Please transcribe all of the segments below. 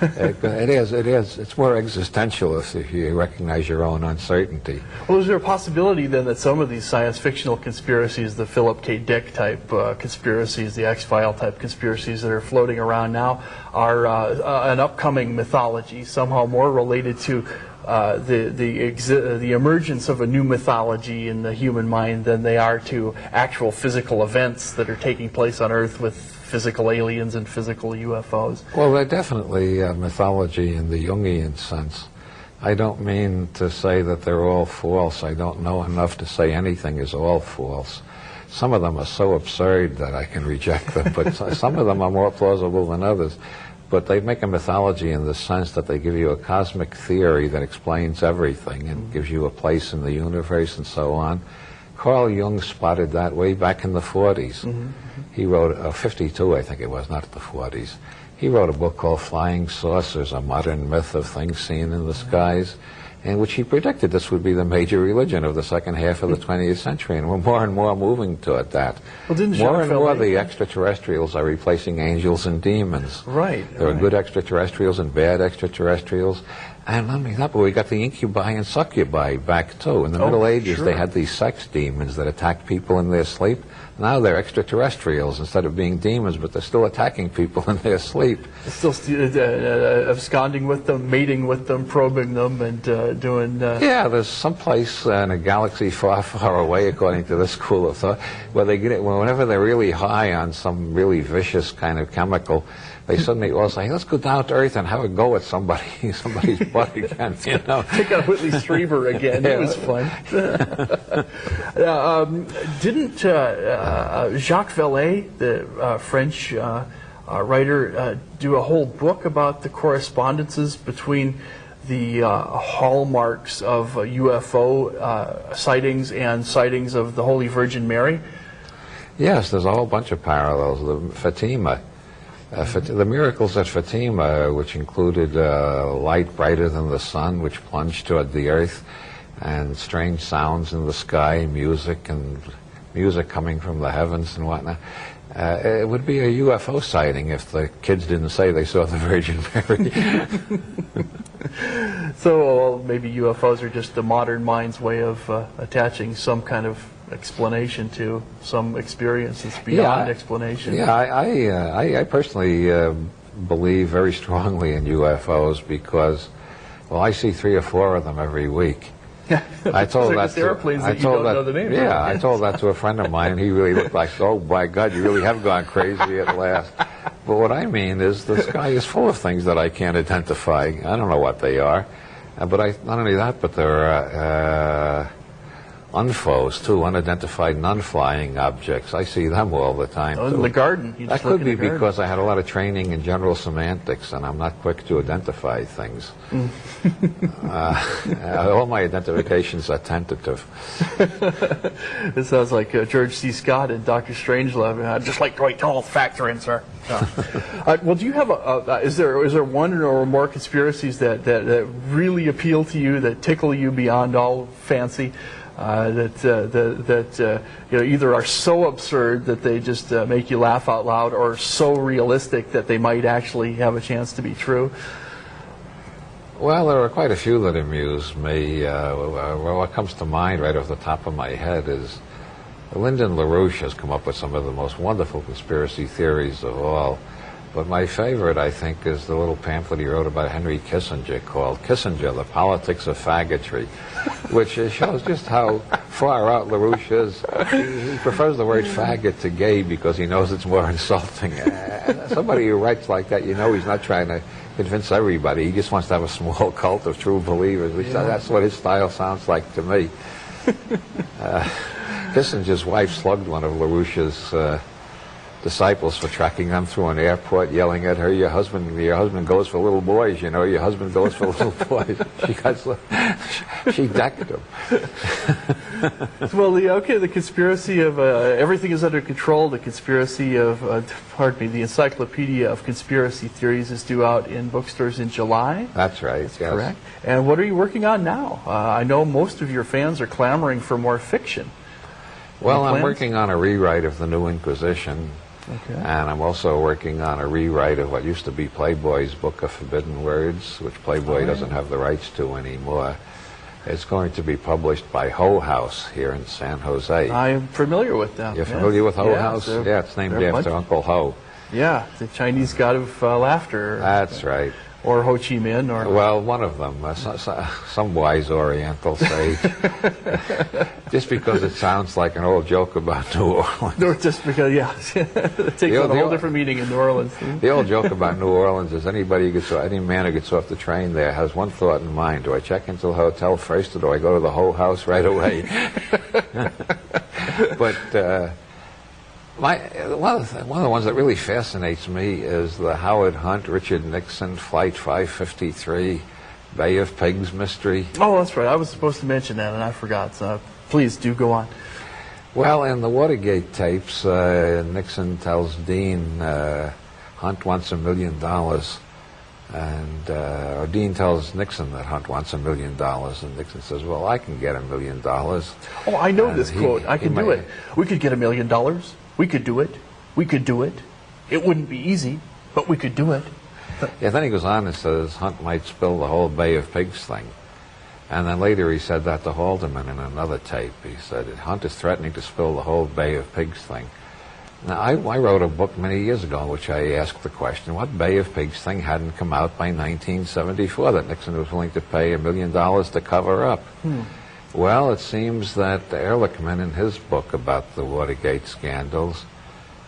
It is. It's more existentialist if you recognize your own uncertainty. Well, is there a possibility then that some of these science fictional conspiracies, the Philip K. Dick type conspiracies, the X-File type conspiracies that are floating around now, are an upcoming mythology, somehow more related to the emergence of a new mythology in the human mind than they are to actual physical events that are taking place on Earth with physical aliens and physical UFOs? Well, they're definitely mythology in the Jungian sense. I don't mean to say that they're all false. I don't know enough to say anything is all false. Some of them are so absurd that I can reject them, but some of them are more plausible than others. But they make a mythology in the sense that they give you a cosmic theory that explains everything and gives you a place in the universe and so on. Carl Jung spotted that way back in the 40s. He wrote, 52 I think it was, not the 40s. He wrote a book called Flying Saucers, a modern myth of things seen in the skies, in which he predicted this would be the major religion of the second half of the 20th century, and we're more and more moving toward that. Well, more and more the extraterrestrials are replacing angels and demons. Right. There are good extraterrestrials and bad extraterrestrials. And not only that, but we got the incubi and succubi back too. In the Middle Ages, they had these sex demons that attacked people in their sleep. Now they're extraterrestrials instead of being demons, but they're still attacking people in their sleep. Still absconding with them, mating with them, probing them, and doing... Yeah, there's some place in a galaxy far, far away, according to this school of thought, where they get it, whenever they're really high on some really vicious kind of chemical, they suddenly all say, let's go down to Earth and have a go at somebody's butt again, you know. Take out Whitley Strieber again. It was fun. Didn't Jacques Vallée, the French writer, do a whole book about the correspondences between the hallmarks of UFO sightings and sightings of the Holy Virgin Mary? Yes, there's a whole bunch of parallels. The Fatima. The miracles at Fatima, which included light brighter than the sun, which plunged toward the earth, and strange sounds in the sky, music coming from the heavens and whatnot. It would be a UFO sighting if the kids didn't say they saw the Virgin Mary. So maybe UFOs are just the modern mind's way of attaching some kind of explanation to some experience that's beyond explanation. Yeah, I personally believe very strongly in UFOs because, well, I see 3 or 4 of them every week. I told that to, airplanes that you don't know the names of. Yeah, I told that to a friend of mine, and he really looked like, oh my God, you really have gone crazy at last. But what I mean is the sky is full of things that I can't identify. I don't know what they are. But not only that, but there are UNFOs, too, unidentified non-flying objects. I see them all the time, in the garden. That could be because I had a lot of training in general semantics, and I'm not quick to identify things. All my identifications are tentative. It sounds like George C. Scott and Dr. Strangelove. I'd just like to wait till all the facts are in, sir. Well, do you have is there one or more conspiracies that really appeal to you, that tickle you beyond all fancy? That either are so absurd that they just make you laugh out loud, or so realistic that they might actually have a chance to be true? Well, there are quite a few that amuse me. What comes to mind right off the top of my head is Lyndon LaRouche has come up with some of the most wonderful conspiracy theories of all. But my favorite, I think, is the little pamphlet he wrote about Henry Kissinger called Kissinger, The Politics of Faggotry, which shows just how far out LaRouche is. He prefers the word faggot to gay because he knows it's more insulting. Somebody who writes like that, you know he's not trying to convince everybody. He just wants to have a small cult of true believers. That's what his style sounds like to me. Kissinger's wife slugged one of LaRouche's disciples for tracking them through an airport, yelling at her, your husband goes for little boys, you know, your husband goes for little boys. She decked him. Well, the conspiracy of everything is under control, the conspiracy of, the Encyclopedia of Conspiracy Theories is due out in bookstores in July. That's right, yes. Correct. And what are you working on now? I know most of your fans are clamoring for more fiction. Well, I'm working on a rewrite of the New Inquisition. Okay. And I'm also working on a rewrite of what used to be Playboy's Book of Forbidden Words, which Playboy doesn't have the rights to anymore. It's going to be published by Hoe House here in San Jose. I am familiar with them. You're familiar with Hoe House? they're- Yeah, it's named they're a after bunch- Uncle Ho. Yeah, the Chinese god of laughter. That's right. Or Ho Chi Minh, or Well, one of them. Some wise Orientals say. Just because it sounds like an old joke about New Orleans. or just because, it takes on a whole different meaning in New Orleans. The old joke about New Orleans is any man who gets off the train there has one thought in mind. Do I check into the hotel first, or do I go to the Hoe House right away? But one of the ones that really fascinates me is the Howard Hunt, Richard Nixon, Flight 553, Bay of Pigs mystery. Oh, that's right. I was supposed to mention that, and I forgot. So please do go on. Well, in the Watergate tapes, Nixon tells Dean Hunt wants $1 million, and or Dean tells Nixon that Hunt wants $1 million, and Nixon says, "Well, I can get $1 million." Oh, I know this quote. I can do it. We could get $1 million. We could do it. We could do it. It wouldn't be easy, but we could do it. Yeah, then he goes on and says Hunt might spill the whole Bay of Pigs thing. And then later he said that to Haldeman in another tape. He said, Hunt is threatening to spill the whole Bay of Pigs thing. Now, I wrote a book many years ago in which I asked the question, what Bay of Pigs thing hadn't come out by 1974 that Nixon was willing to pay $1 million to cover up? Well, it seems that Ehrlichman, in his book about the Watergate scandals,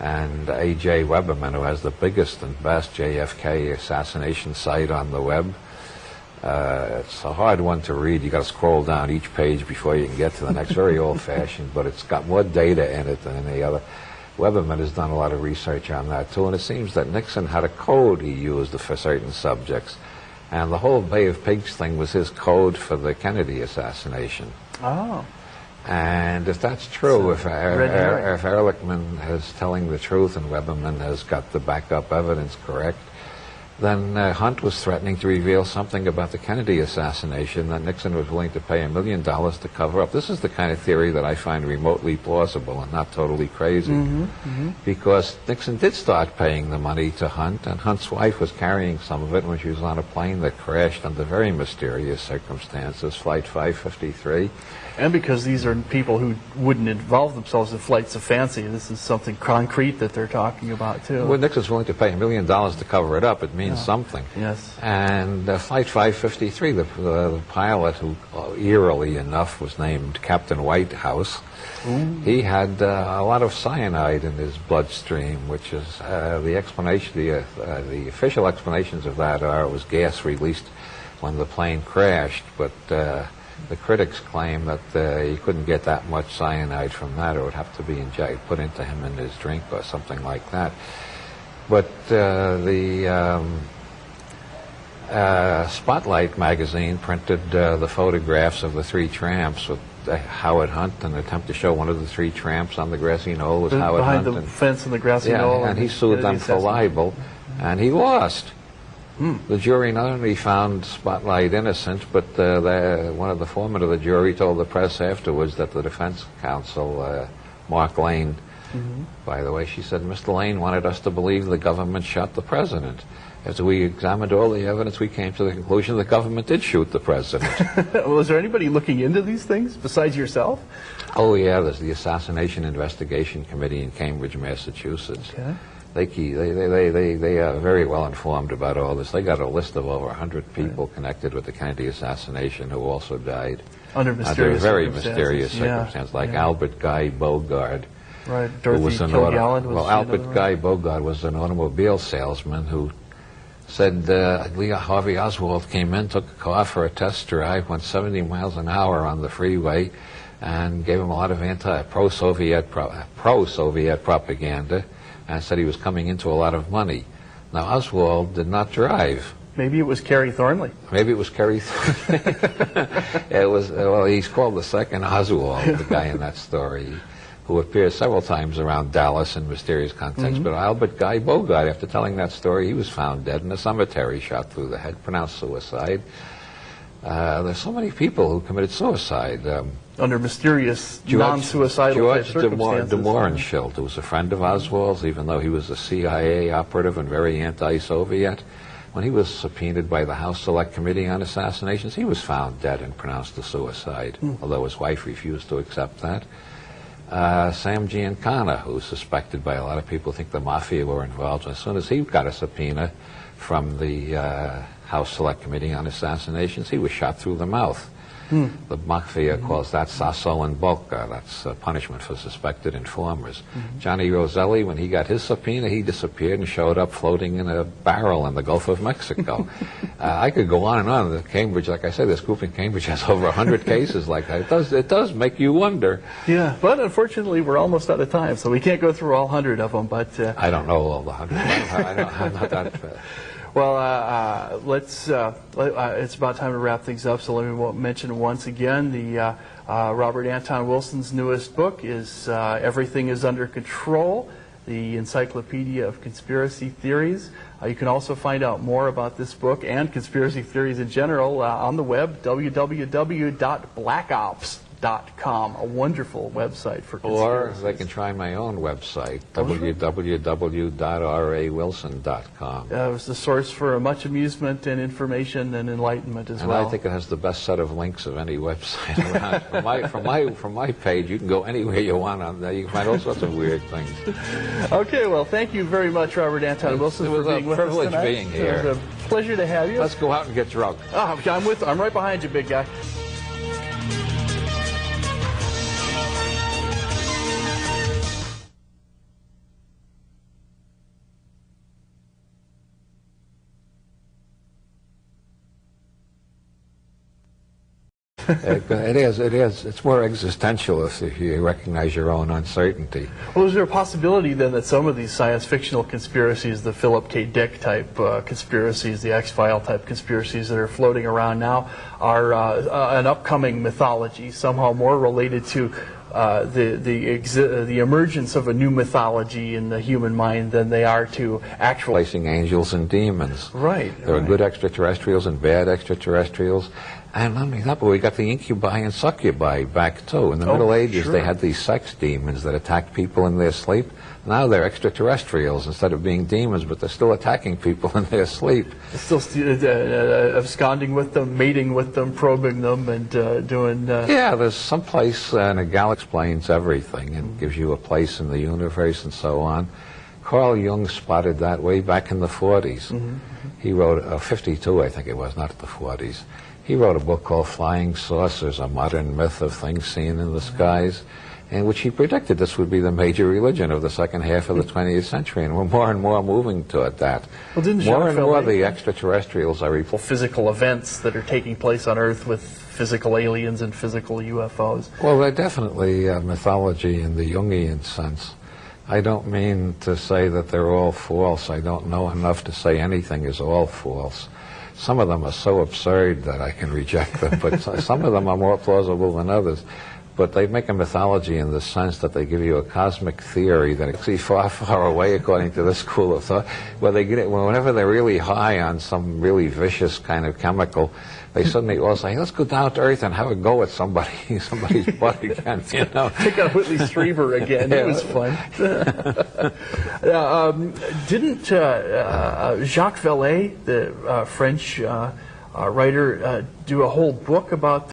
and A.J. Weberman, who has the biggest and best JFK assassination site on the web, it's a hard one to read. You got to scroll down each page before you can get to the next. Very old-fashioned, but it's got more data in it than any other. Weberman has done a lot of research on that too, and it seems that Nixon had a code he used for certain subjects. And the whole Bay of Pigs thing was his code for the Kennedy assassination. Oh. And if that's true, if Ehrlichman is telling the truth and Weberman has got the backup evidence correct, then Hunt was threatening to reveal something about the Kennedy assassination that Nixon was willing to pay $1 million to cover up. This is the kind of theory that I find remotely plausible and not totally crazy. Because Nixon did start paying the money to Hunt, and Hunt's wife was carrying some of it when she was on a plane that crashed under very mysterious circumstances, Flight 553. And because these are people who wouldn't involve themselves in flights of fancy, this is something concrete that they're talking about, too. When Nixon's willing to pay $1 million to cover it up, it means something. Yes. And Flight 553, the pilot, who eerily enough was named Captain Whitehouse, he had a lot of cyanide in his bloodstream, which is the explanation. The official explanations of that are it was gas released when the plane crashed, but the critics claim that he couldn't get that much cyanide from that, or it would have to be put into him in his drink or something like that. But the Spotlight magazine printed the photographs of the three tramps with Howard Hunt, an attempt to show one of the three tramps on the grassy knoll was Howard Hunt. Behind the fence in the grassy knoll. And he sued them for libel, and he lost. The jury not only found Spotlight innocent, but one of the foremen of the jury told the press afterwards that the defense counsel, Mark Lane, by the way, she said, Mr. Lane wanted us to believe the government shot the president. After we examined all the evidence, we came to the conclusion the government did shoot the president. Well, is there anybody looking into these things besides yourself? Oh, yeah, there's the Assassination Investigation Committee in Cambridge, Massachusetts. Okay. They are very well informed about all this. They got a list of over 100 people connected with the Kennedy assassination who also died Under mysterious very mysterious circumstances, like Albert Guy Bogard. Right, Dorothy Kilgallen was Albert Guy Bogard was an automobile salesman who said Harvey Oswald came in, took a car for a test drive, went 70 miles an hour on the freeway, and gave him a lot of pro-Soviet propaganda, and said he was coming into a lot of money. Now, Oswald did not drive. Maybe it was Kerry Thornley. Maybe it was Kerry Thornley. It was, well, he's called the second Oswald, the guy in that story, who appears several times around Dallas in mysterious contexts. But Albert Guy Bogard, after telling that story, he was found dead in a cemetery, shot through the head, pronounced suicide. There's so many people who committed suicide. Under mysterious, non-suicidal type circumstances. George de Mohrenschildt, who was a friend of Oswald's, even though he was a CIA operative and very anti-Soviet. When he was subpoenaed by the House Select Committee on Assassinations, he was found dead and pronounced a suicide, although his wife refused to accept that. Sam Giancana, who's suspected by a lot of people, think the Mafia were involved. As soon as he got a subpoena from the House Select Committee on Assassinations, he was shot through the mouth. The Mafia calls that sasso in bocca. That's punishment for suspected informers. Johnny Roselli, when he got his subpoena, he disappeared and showed up floating in a barrel in the Gulf of Mexico. I could go on and on. The Cambridge, like I said, this group in Cambridge has over 100 cases like that. It does make you wonder. Yeah, but unfortunately, we're almost out of time, so we can't go through all 100 of them. But I don't know all the 100. I'm not that. Well, it's about time to wrap things up, so let me mention once again the Robert Anton Wilson's newest book is Everything is Under Control, the Encyclopedia of Conspiracy Theories. You can also find out more about this book and conspiracy theories in general on the web, www.blackops.com, a wonderful website for conspiracies. Or they can try my own website, www.rawilson.com. It was the source for much amusement and information and enlightenment as well. And I think it has the best set of links of any website around. from my page, you can go anywhere you want on there. You can find all sorts of weird things. Okay, well, thank you very much, Robert Anton Wilson, for being with us tonight. It was a privilege being here. It was a pleasure to have you. Let's go out and get drunk. I'm right behind you, big guy. It is. It's more existential if you recognize your own uncertainty. Well, is there a possibility then that some of these science fictional conspiracies, the Philip K. Dick type conspiracies, the X-File type conspiracies that are floating around now, are an upcoming mythology, somehow more related to the emergence of a new mythology in the human mind than they are to actual placing angels and demons. Right. There are good extraterrestrials and bad extraterrestrials. And not only that, but we got the incubi and succubi back too. In the Middle Ages, they had these sex demons that attacked people in their sleep. Now they're extraterrestrials instead of being demons, but they're still attacking people in their sleep. Still absconding with them, mating with them, probing them, and doing... Yeah, there's some place in a galaxy explains everything and gives you a place in the universe and so on. Carl Jung spotted that way back in the 40s. He wrote, 52 I think it was, not the 40s. He wrote a book called Flying Saucers, a modern myth of things seen in the skies, in which he predicted this would be the major religion of the second half of the 20th century, and we're more and more moving toward that. Well, didn't more and more the extraterrestrials are physical events that are taking place on Earth with physical aliens and physical UFOs. Well, they're definitely mythology in the Jungian sense. I don't mean to say that they're all false. I don't know enough to say anything is all false. Some of them are so absurd that I can reject them, but some of them are more plausible than others. But they make a mythology in the sense that they give you a cosmic theory that exists far, far away, according to this school of thought, where they get it whenever they're really high on some really vicious kind of chemical. They suddenly all say, let's go down to Earth and have a go at somebody's butt again, you know. Pick on Whitley Strieber again. It was fun. Didn't Jacques Vallée, the French writer, do a whole book about